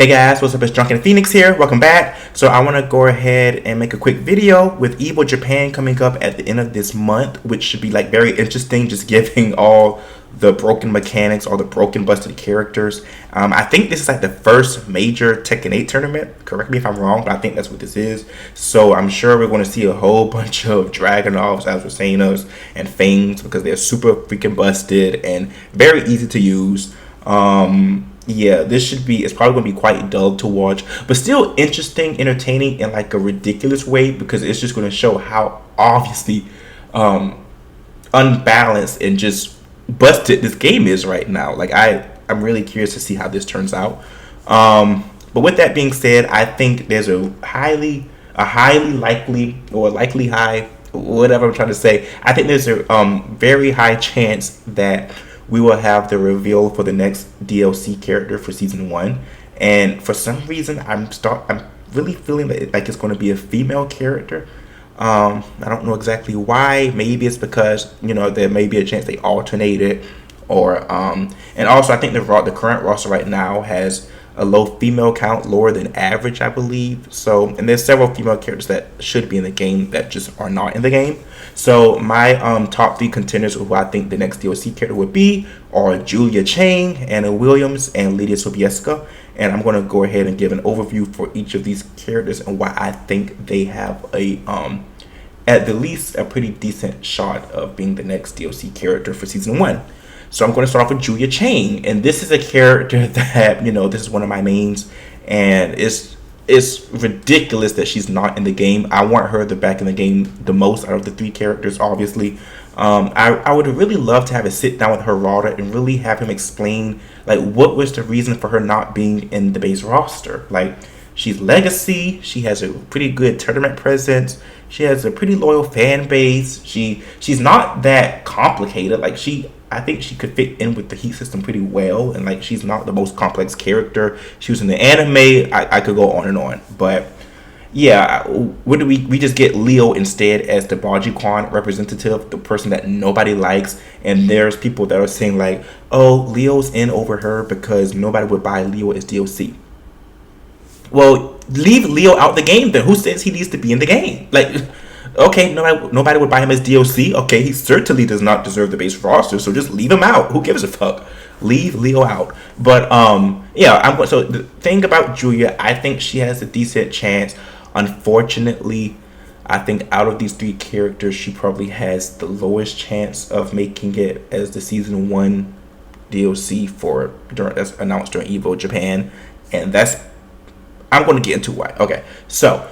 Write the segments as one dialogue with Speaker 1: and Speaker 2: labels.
Speaker 1: Hey guys, what's up? It's Drunken Phoenix here. Welcome back. So I want to go ahead and make a quick video with Evo Japan coming up at the end of this month, which should be like very interesting, just giving all the broken mechanics, all the broken busted characters. I think this is like the first major Tekken 8 tournament. Correct me if I'm wrong, but I think that's what this is. So I'm sure we're going to see a whole bunch of Dragunovs, as we're saying us, and Fangs because they're super freaking busted and very easy to use. Yeah, this should be, it's probably going to be quite dull to watch, but still interesting, entertaining in like a ridiculous way because it's just going to show how obviously unbalanced and just busted this game is right now. Like I'm really curious to see how this turns out. But with that being said, I think there's a highly likely or likely high, whatever I'm trying to say. I think there's a very high chance that we will have the reveal for the next DLC character for season 1, and for some reason I'm really feeling that like it's going to be a female character. I don't know exactly why. Maybe it's because there may be a chance they alternate it, or and also I think the current roster right now has a low female count, lower than average, I believe. So, and there's several female characters that should be in the game that just are not in the game. So my top 3 contenders who I think the next DLC character would be are Julia Chang, Anna Williams, and Lydia Sobieska. And I'm going to go ahead and give an overview for each of these characters and why I think they have a at the least a pretty decent shot of being the next DLC character for season 1. So I'm going to start off with Julia Chang, and this is a character that this is one of my mains, and it's ridiculous that she's not in the game. I want her back in the game the most out of the 3 characters, obviously. I would really love to have a sit down with Harada and really have him explain like what was the reason for her not being in the base roster. Like, she's legacy, she has a pretty good tournament presence, she has a pretty loyal fan base, she's not that complicated. Like, I think she could fit in with the Heat system pretty well, and like she's not the most complex character. She was in the anime. I could go on and on, but yeah, what do we just get Leo instead as the Bajikwan representative, the person that nobody likes, and there's people that are saying like, oh, Leo's in over her because nobody would buy Leo as DLC. Well, leave Leo out the game then. Who says he needs to be in the game? Like, okay, nobody would buy him as DLC. Okay, he certainly does not deserve the base roster, so just leave him out. Who gives a fuck? Leave Leo out. But yeah, so the thing about Julia, I think she has a decent chance. Unfortunately, I think out of these 3 characters, she probably has the lowest chance of making it as the season 1 DLC that's announced during Evo Japan, and I'm going to get into why. Okay, so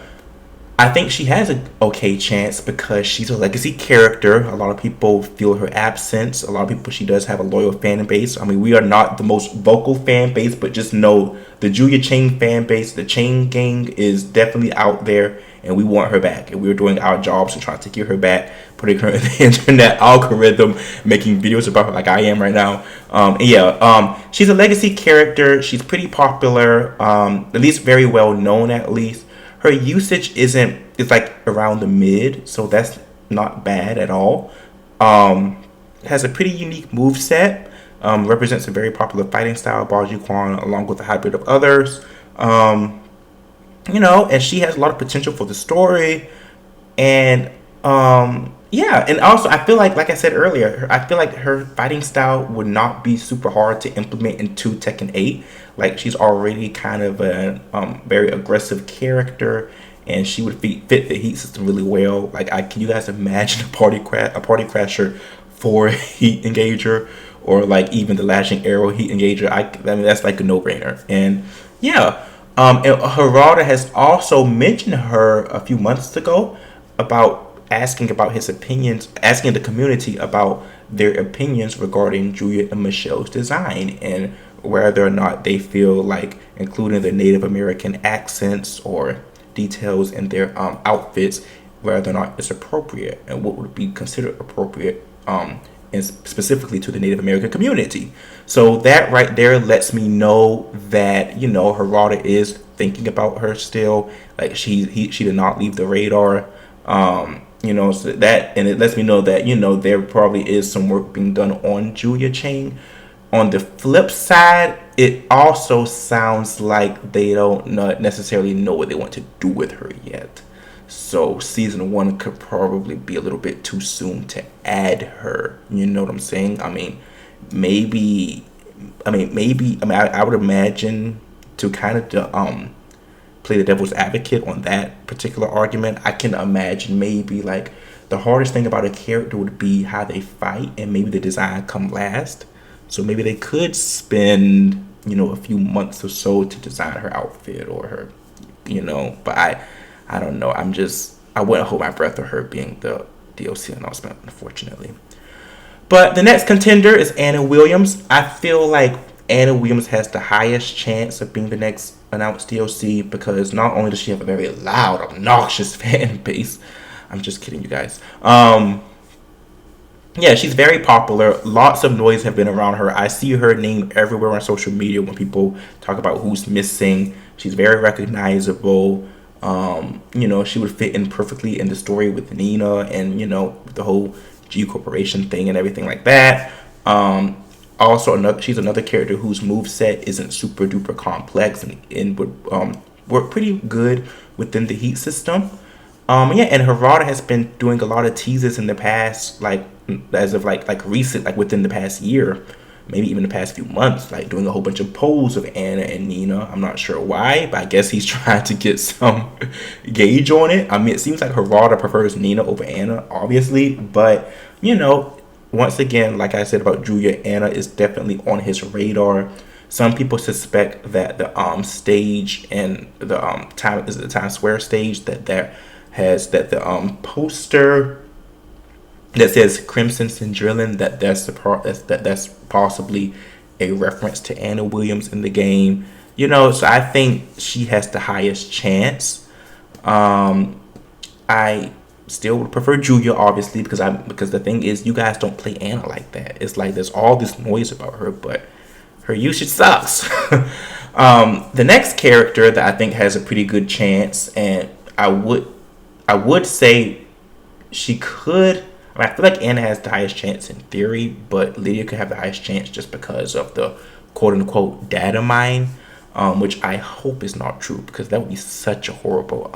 Speaker 1: I think she has an okay chance because she's a legacy character. A lot of people feel her absence. A lot of people, she does have a loyal fan base. I mean, we are not the most vocal fan base, but just know the Julia Chang fan base, the Chang gang is definitely out there, and we want her back. And we're doing our jobs to try to get her back, putting her in the internet algorithm, making videos about her like I am right now. She's a legacy character. She's pretty popular, at least very well known at least. Her usage it's like around the mid, so that's not bad at all. Has a pretty unique moveset, represents a very popular fighting style, Bajikwan, along with a hybrid of others. And she has a lot of potential for the story. And and also I feel like I said earlier, I feel like her fighting style would not be super hard to implement into Tekken 8. Like, she's already kind of a very aggressive character, and she would fit the Heat system really well. Like, can you guys imagine a party crasher for Heat Engager, or like even the Lashing Arrow Heat Engager? I mean, that's like a no-brainer. And yeah, and Harada has also mentioned her a few months ago about asking the community about their opinions regarding Julia and Michelle's design, and whether or not they feel like including the Native American accents or details in their outfits, whether or not it's appropriate and what would be considered appropriate, and specifically to the Native American community. So that right there lets me know that Harada is thinking about her still. Like, she did not leave the radar. So that, and it lets me know that there probably is some work being done on Julia Chang. On the flip side, it also sounds like they don't not necessarily know what they want to do with her yet. So season one could probably be a little bit too soon to add her. You know what I'm saying? Maybe. I would imagine to kind of play the devil's advocate on that particular argument. I can imagine maybe like the hardest thing about a character would be how they fight, and maybe the design come last. So maybe they could spend a few months or so to design her outfit or her, But I don't know. I wouldn't hold my breath of her being the DLC announcement, unfortunately. But the next contender is Anna Williams. I feel like Anna Williams has the highest chance of being the next announced DLC because not only does she have a very loud, obnoxious fan base. I'm just kidding, you guys. Yeah, she's very popular. Lots of noise have been around her. I see her name everywhere on social media when people talk about who's missing. She's very recognizable. She would fit in perfectly in the story with Nina and, the whole G Corporation thing and everything like that. Also, she's another character whose moveset isn't super duper complex and would work pretty good within the Heat system. And Harada has been doing a lot of teases in the past, like as of like recent, like within the past year, maybe even the past few months, like doing a whole bunch of polls of Anna and Nina. I'm not sure why, but I guess he's trying to get some gauge on it. It seems like Harada prefers Nina over Anna, obviously, but once again, like I said about Julia, Anna is definitely on his radar. Some people suspect that the stage and the Times Square stage that the poster that says Crimson Cendrillon, that's possibly a reference to Anna Williams in the game. So I think she has the highest chance. I still would prefer Julia, obviously, because the thing is, you guys don't play Anna like that. It's like there's all this noise about her, but her usage sucks. The next character that I think has a pretty good chance, and I would say she could. I feel like Anna has the highest chance in theory, but Lydia could have the highest chance just because of the quote-unquote data mine, which I hope is not true because that would be such a horrible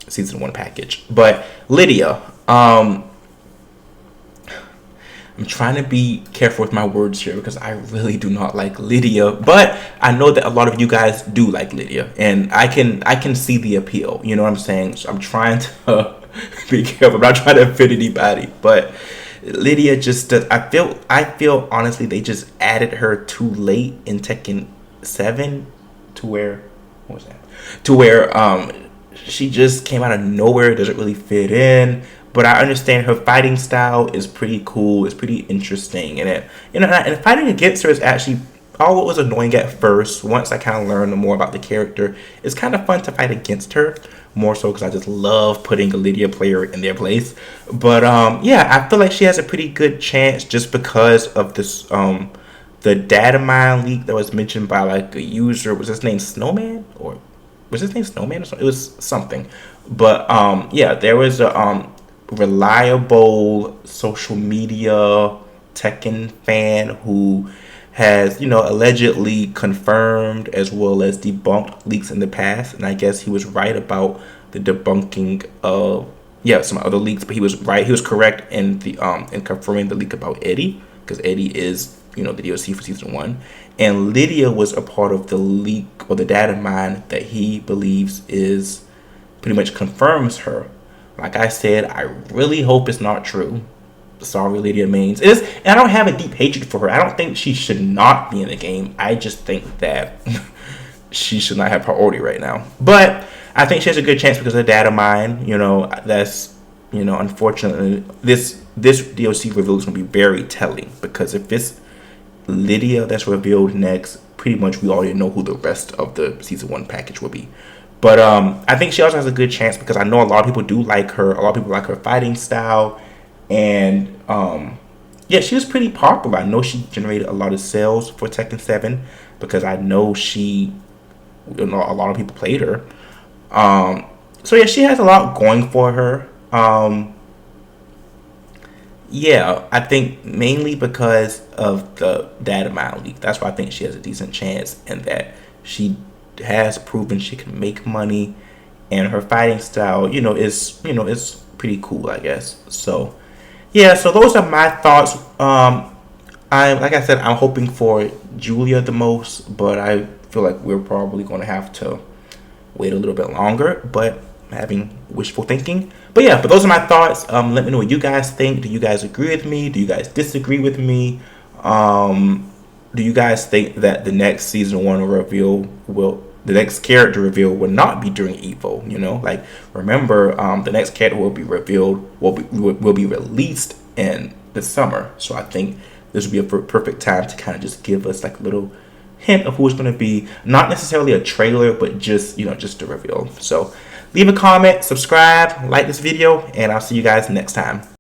Speaker 1: season 1 package. But Lydia, I'm trying to be careful with my words here because I really do not like Lydia, but I know that a lot of you guys do like Lydia, and I can see the appeal. You know what I'm saying? So I'm trying to be careful. I'm not trying to offend anybody, but Lydia just does. I feel honestly they just added her too late in Tekken 7 to where what was that? To where she just came out of nowhere. Doesn't really fit in. But I understand her fighting style is pretty cool. It's pretty interesting, and and fighting against her is actually, although it was annoying at first, once I kind of learned more about the character, it's kind of fun to fight against her. More so because I just love putting a Lydia player in their place. But I feel like she has a pretty good chance just because of this the data mine leak that was mentioned by like a user. Was his name Snowman or was his name Snowman or something? It was something. But there was a reliable social media Tekken fan who has, allegedly confirmed as well as debunked leaks in the past. And I guess he was right about the debunking of, some other leaks, but he was right. He was correct in the in confirming the leak about Eddie, because Eddie is, the DLC for season 1. And Lydia was a part of the leak or the data mine that he believes is pretty much confirms her. Like I said, I really hope it's not true. Sorry, Lydia Maines. It is, and I don't have a deep hatred for her. I don't think she should not be in the game. I just think that she should not have priority right now. But I think she has a good chance because of the data mine. That's unfortunately this DLC reveal is going to be very telling, because if it's Lydia that's revealed next, pretty much we already know who the rest of the season 1 package will be. But I think she also has a good chance because I know a lot of people do like her. A lot of people like her fighting style. And she was pretty popular. I know she generated a lot of sales for Tekken 7 because I know a lot of people played her. She has a lot going for her. Yeah, I think mainly because of the data mine leak. That's why I think she has a decent chance, and that she has proven she can make money, and her fighting style, is pretty cool, I guess. So, yeah. So those are my thoughts. I like I said, I'm hoping for Julia the most, but I feel like we're probably going to have to wait a little bit longer, but having wishful thinking. But those are my thoughts. Let me know what you guys think. Do you guys agree with me? Do you guys disagree with me? Do you guys think that the next season one reveal will the next character reveal will not be during Evo? Like, remember, the next character will be revealed will be released in the summer. So I think this would be a perfect time to kind of just give us like a little hint of who it's going to be. Not necessarily a trailer, but just a reveal. So leave a comment, subscribe, like this video, and I'll see you guys next time.